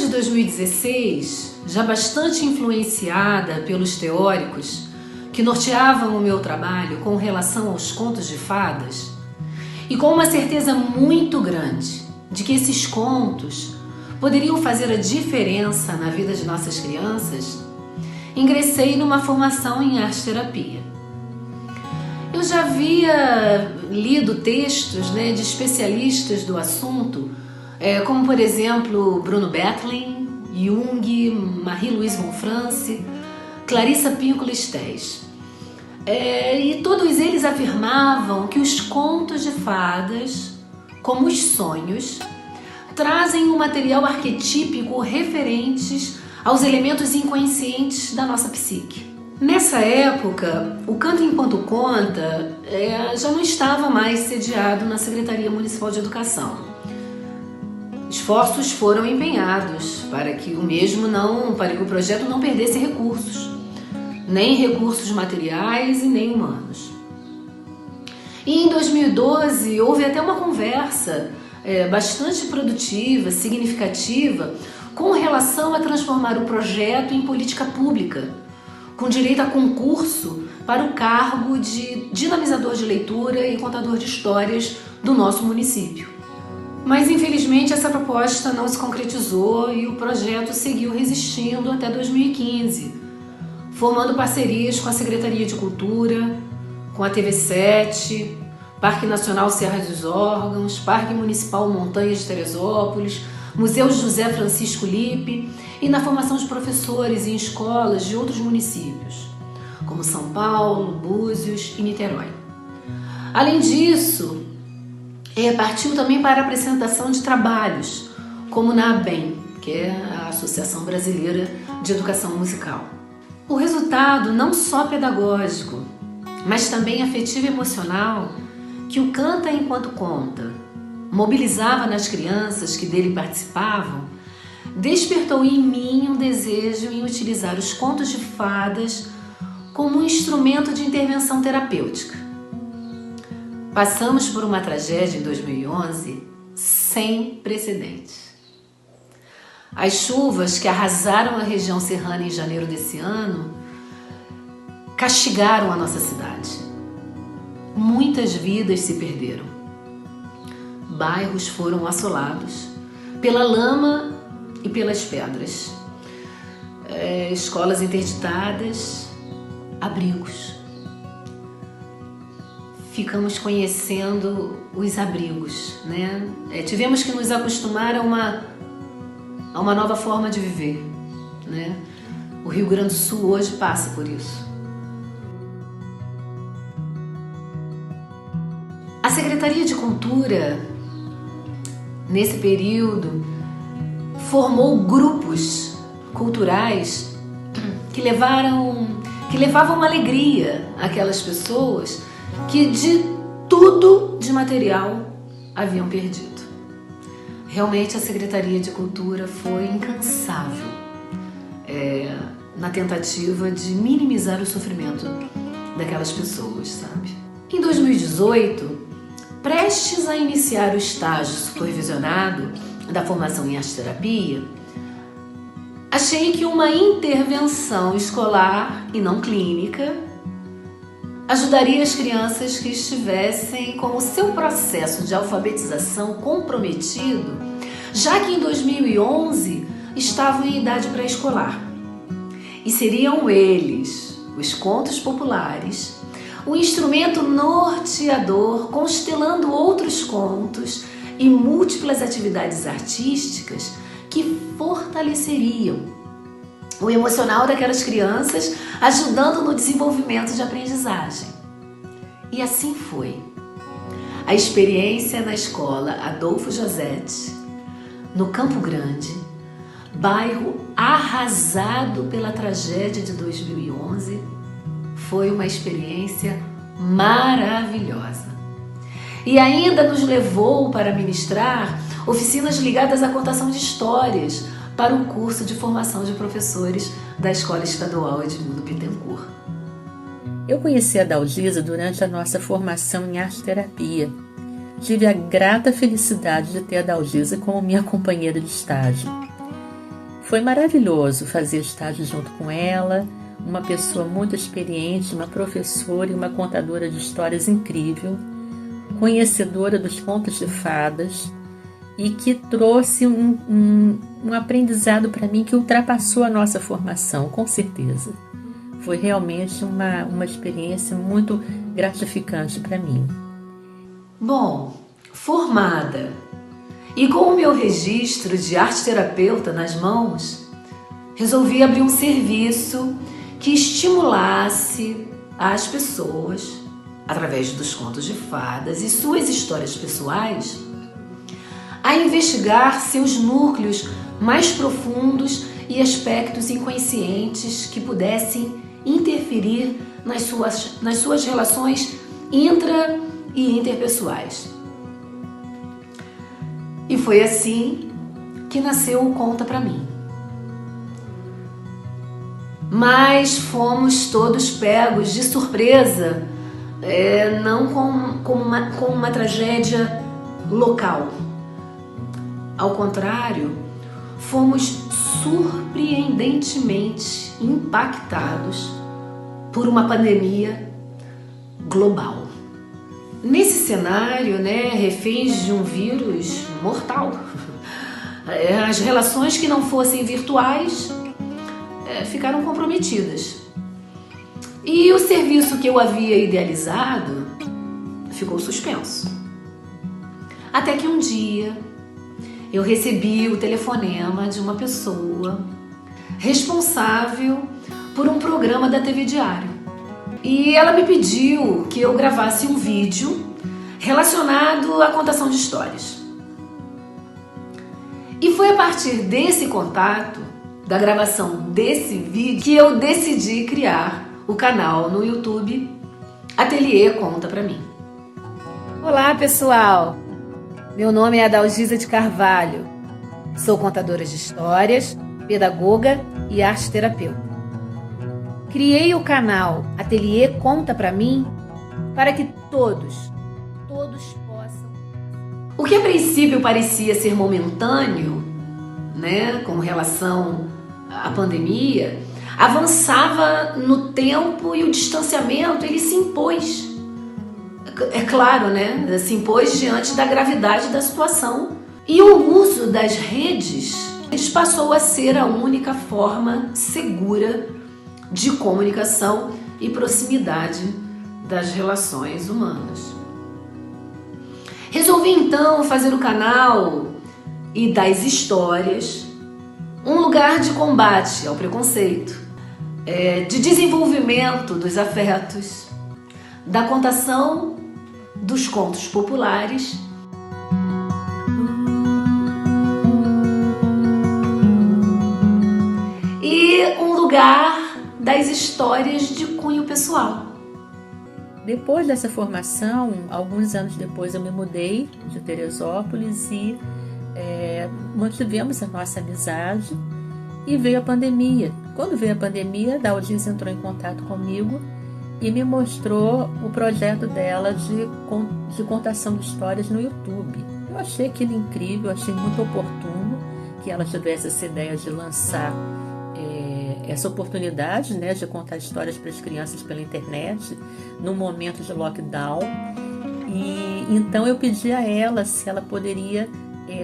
de 2016, já bastante influenciada pelos teóricos que norteavam o meu trabalho com relação aos contos de fadas, e com uma certeza muito grande de que esses contos poderiam fazer a diferença na vida de nossas crianças, ingressei numa formação em arte-terapia. Eu já havia lido textos de especialistas do assunto, como por exemplo Bruno Bettelin, Jung, Marie-Louise Monfrance, Clarissa Pinkola-Estés. E todos eles afirmavam que os contos de fadas, como os sonhos, trazem um material arquetípico referentes aos elementos inconscientes da nossa psique. Nessa época, o Canta Enquanto Conta já não estava mais sediado na Secretaria Municipal de Educação. Esforços foram empenhados para que o projeto não perdesse recursos, nem recursos materiais e nem humanos. E em 2012 houve até uma conversa bastante produtiva, significativa, com relação a transformar o projeto em política pública, com direito a concurso para o cargo de dinamizador de leitura e contador de histórias do nosso município. Mas infelizmente essa proposta não se concretizou e o projeto seguiu resistindo até 2015, formando parcerias com a Secretaria de Cultura, com a TV7, Parque Nacional Serra dos Órgãos, Parque Municipal Montanhas de Teresópolis, Museu José Francisco Lippe e na formação de professores em escolas de outros municípios, como São Paulo, Búzios e Niterói. Além disso, partiu também para a apresentação de trabalhos, como na ABEM, que é a Associação Brasileira de Educação Musical. O resultado não só pedagógico, mas também afetivo e emocional que o Canta Enquanto Conta mobilizava nas crianças que dele participavam, despertou em mim um desejo em utilizar os contos de fadas como um instrumento de intervenção terapêutica. Passamos por uma tragédia em 2011 sem precedentes. As chuvas que arrasaram a região serrana em janeiro desse ano castigaram a nossa cidade. Muitas vidas se perderam. Bairros foram assolados pela lama e pelas pedras. Escolas interditadas, abrigos. Ficamos conhecendo os abrigos, tivemos que nos acostumar a uma nova forma de viver, O Rio Grande do Sul hoje passa por isso. A Secretaria de Cultura, nesse período, formou grupos culturais que levavam alegria àquelas pessoas que de tudo de material haviam perdido. Realmente a Secretaria de Cultura foi incansável na tentativa de minimizar o sofrimento daquelas pessoas, sabe? Em 2018, prestes a iniciar o estágio supervisionado da formação em arte-terapia, achei que uma intervenção escolar e não clínica ajudaria as crianças que estivessem com o seu processo de alfabetização comprometido, já que em 2011 estavam em idade pré-escolar. E seriam eles, os contos populares, um instrumento norteador, constelando outros contos e múltiplas atividades artísticas que fortaleceriam o emocional daquelas crianças, ajudando no desenvolvimento de aprendizagem. E assim foi. A experiência na escola Adolfo Josete, no Campo Grande, bairro arrasado pela tragédia de 2011, foi uma experiência maravilhosa. E ainda nos levou para ministrar oficinas ligadas à contação de histórias para o curso de formação de professores da Escola Estadual Edmundo Bittencourt. Eu conheci a Dalgisa durante a nossa formação em arte-terapia. Tive a grata felicidade de ter a Dalgisa como minha companheira de estágio. Foi maravilhoso fazer estágio junto com ela, uma pessoa muito experiente, uma professora e uma contadora de histórias incrível, conhecedora dos contos de fadas e que trouxe um aprendizado para mim que ultrapassou a nossa formação, com certeza. Foi realmente uma experiência muito gratificante para mim. Bom, formada e com o meu registro de arte-terapeuta nas mãos, resolvi abrir um serviço que estimulasse as pessoas, através dos contos de fadas e suas histórias pessoais, a investigar seus núcleos mais profundos e aspectos inconscientes que pudessem interferir nas suas relações intra- e interpessoais. E foi assim que nasceu o Conta Pra Mim. Mas fomos todos pegos de surpresa, não com uma tragédia local. Ao contrário, fomos surpreendentemente impactados por uma pandemia global. Nesse cenário, reféns de um vírus mortal, as relações que não fossem virtuais ficaram comprometidas. E o serviço que eu havia idealizado ficou suspenso. Até que um dia eu recebi o telefonema de uma pessoa responsável por um programa da TV Diário. E ela me pediu que eu gravasse um vídeo relacionado à contação de histórias. E foi a partir desse contato, da gravação desse vídeo, que eu decidi criar o canal no YouTube Ateliê Conta Pra Mim. Olá, pessoal! Meu nome é Adalgisa de Carvalho. Sou contadora de histórias, pedagoga e arte-terapeuta. Criei o canal Ateliê Conta Pra Mim para que todos possam. O que a princípio parecia ser momentâneo, com relação à pandemia, avançava no tempo e o distanciamento ele se impôs. É claro, se impôs diante da gravidade da situação. E o uso das redes passou a ser a única forma segura de comunicação e proximidade das relações humanas. Resolvi então fazer o canal e das histórias um lugar de combate ao preconceito, de desenvolvimento dos afetos, da contação dos contos populares e um lugar das histórias de cunho pessoal. Depois dessa formação, alguns anos depois eu me mudei de Teresópolis e mantivemos a nossa amizade e veio a pandemia. Quando veio a pandemia, a Dalgisa entrou em contato comigo e me mostrou o projeto dela de contação de histórias no YouTube. Eu achei aquilo incrível, achei muito oportuno que ela tivesse essa ideia de lançar essa oportunidade de contar histórias para as crianças pela internet no momento de lockdown. E então eu pedi a ela se ela poderia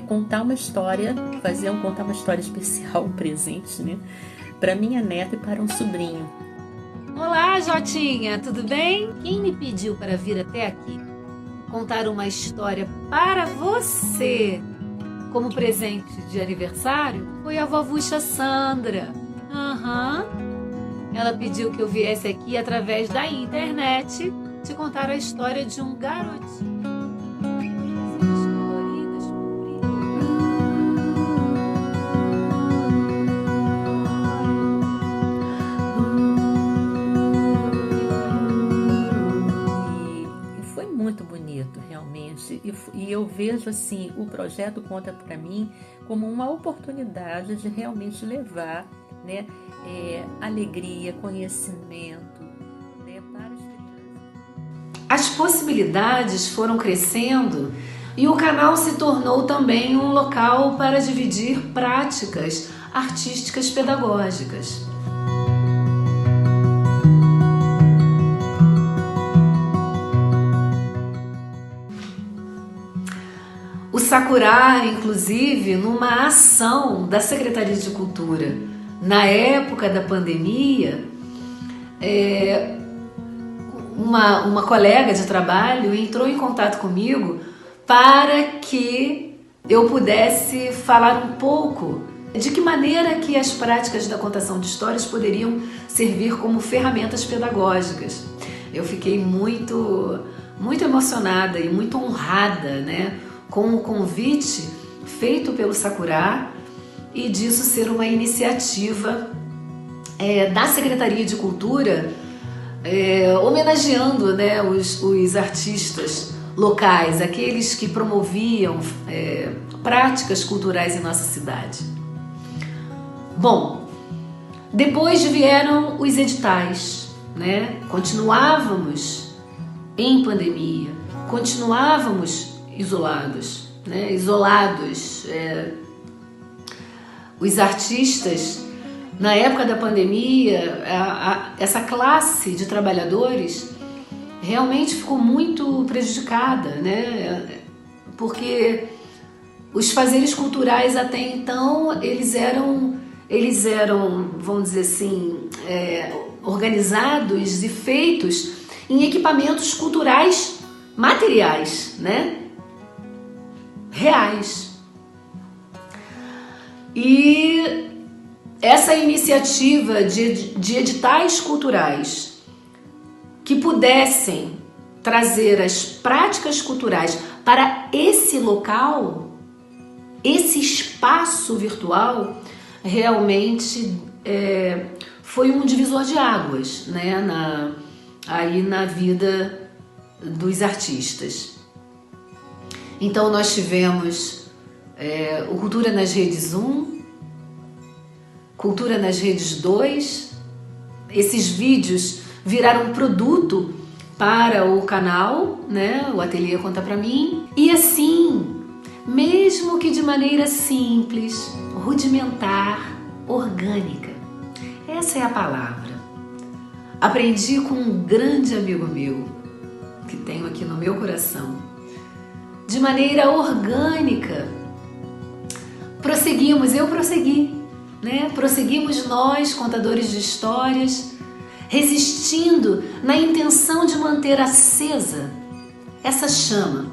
contar uma história, contar uma história especial, um presente, para minha neta e para um sobrinho. Olá, Jotinha, tudo bem? Quem me pediu para vir até aqui contar uma história para você como presente de aniversário foi a vovucha Sandra. Ela pediu que eu viesse aqui através da internet te contar a história de um garotinho. Muito bonito, realmente, e eu vejo assim o projeto Conta Pra Mim como uma oportunidade de realmente levar alegria, conhecimento para as crianças. As possibilidades foram crescendo e o canal se tornou também um local para dividir práticas artísticas pedagógicas. O Sakura, inclusive, numa ação da Secretaria de Cultura, na época da pandemia, uma colega de trabalho entrou em contato comigo para que eu pudesse falar um pouco de que maneira que as práticas da contação de histórias poderiam servir como ferramentas pedagógicas. Eu fiquei muito emocionada e muito honrada, né, com o convite feito pelo Sakura e disso ser uma iniciativa da Secretaria de Cultura, homenageando, né, os artistas locais, aqueles que promoviam práticas culturais em nossa cidade. Bom, depois vieram os editais, né? Continuávamos em pandemia, continuávamos isolados, né? Os artistas, na época da pandemia, essa classe de trabalhadores realmente ficou muito prejudicada, né? Porque os fazeres culturais até então, eles eram, vamos dizer assim, organizados e feitos em equipamentos culturais materiais, né? Reais. E essa iniciativa de editais culturais que pudessem trazer as práticas culturais para esse local, esse espaço virtual, realmente foi um divisor de águas, né, aí na vida dos artistas. Então nós tivemos o Cultura nas Redes 1, Cultura nas Redes 2, esses vídeos viraram produto para o canal, né, o Ateliê Conta Pra Mim, e assim, mesmo que de maneira simples, rudimentar, orgânica, essa é a palavra. Aprendi com um grande amigo meu, que tenho aqui no meu coração, de maneira orgânica, eu prossegui, né? Prosseguimos nós, contadores de histórias, resistindo na intenção de manter acesa essa chama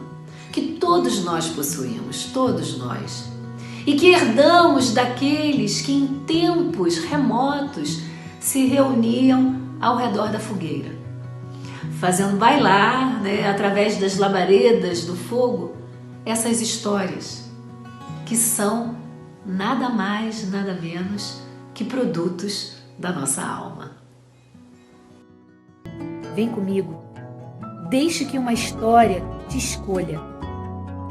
que todos nós possuímos, todos nós, e que herdamos daqueles que em tempos remotos se reuniam ao redor da fogueira, fazendo bailar, né, através das labaredas do fogo, essas histórias que são nada mais, nada menos que produtos da nossa alma. Vem comigo, deixe que uma história te escolha.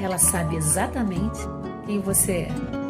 Ela sabe exatamente quem você é.